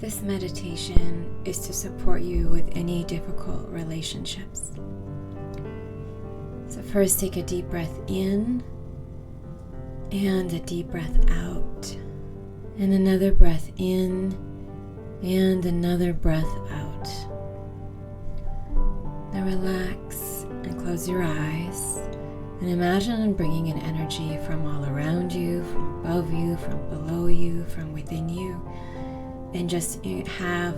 This meditation is to support you with any difficult relationships. So first take a deep breath in and a deep breath out, and another breath in and another breath out. Now relax and close your eyes and imagine bringing an energy from all around you, from above you, from below you, from within you, and just have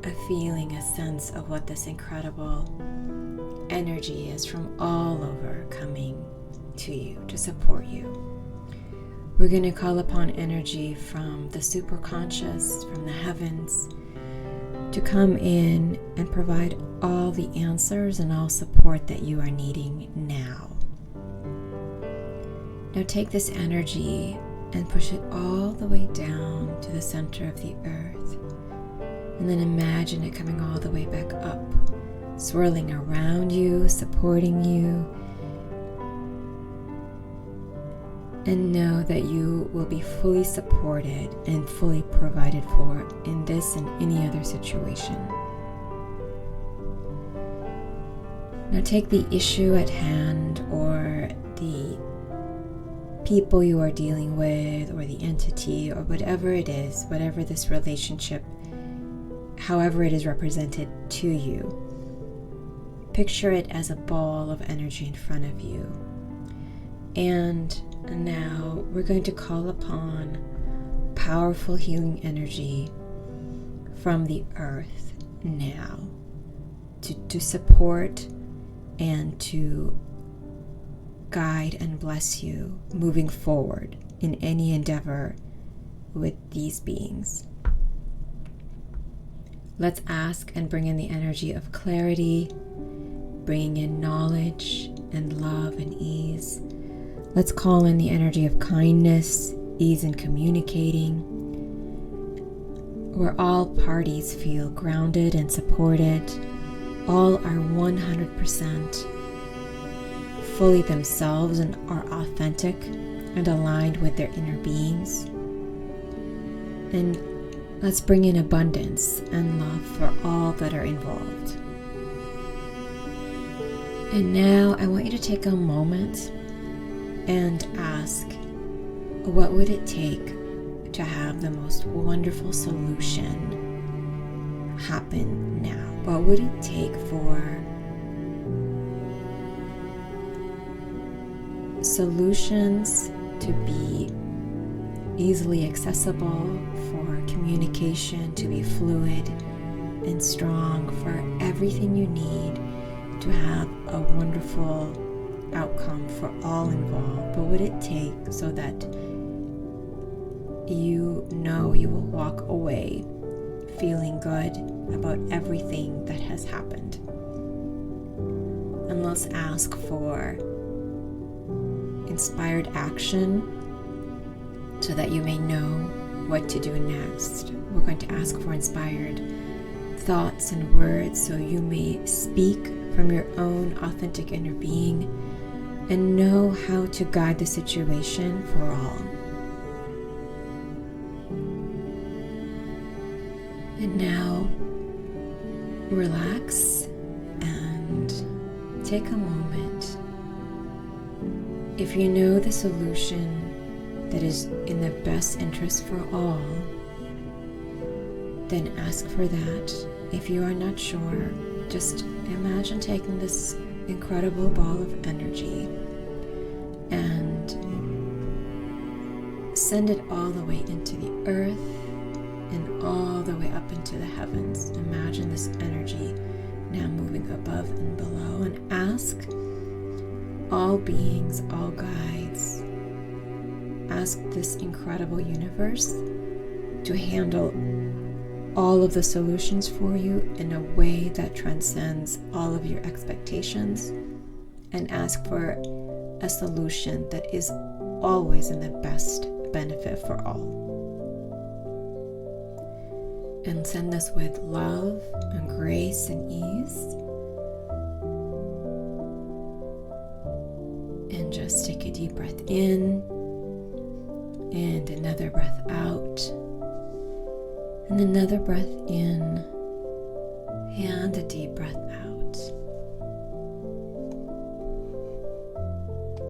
a feeling, a sense of what this incredible energy is from all over coming to you to support you. We're going to call upon energy from the superconscious, from the heavens, to come in and provide all the answers and all support that you are needing now. Now take this energy and push it all the way down to the center of the earth. And then imagine it coming all the way back up, swirling around you, supporting you. And know that you will be fully supported and fully provided for in this and any other situation. Now take the issue at hand, or the people you are dealing with, or the entity, or whatever it is, whatever this relationship, however it is represented to you. Picture it as a ball of energy in front of you. And now we're going to call upon powerful healing energy from the earth now to support and to guide and bless you moving forward in any endeavor with these beings. Let's ask and bring in the energy of clarity, bringing in knowledge and love and ease. Let's call in the energy of kindness, ease in communicating, where all parties feel grounded and supported. All are 100% fully themselves and are authentic and aligned with their inner beings. And let's bring in abundance and love for all that are involved. And now I want you to take a moment and ask, what would it take to have the most wonderful solution happen now? What would it take for solutions to be easily accessible, for communication to be fluid and strong, for everything you need to have a wonderful outcome for all involved? What would it take so that you know you will walk away feeling good about everything that has happened? And let's ask for inspired action so that you may know what to do next. We're going to ask for inspired thoughts and words so you may speak from your own authentic inner being and know how to guide the situation for all. And now, relax and take a moment. If you know the solution that is in the best interest for all, then ask for that. If you are not sure, just imagine taking this incredible ball of energy and send it all the way into the earth and all the way up into the heavens. Imagine this energy now moving above and below, and ask all beings, all guides, ask this incredible universe to handle all of the solutions for you in a way that transcends all of your expectations, and ask for a solution that is always in the best benefit for all. And send this with love and grace and ease. And just take a deep breath in and another breath out. And another breath in and a deep breath out.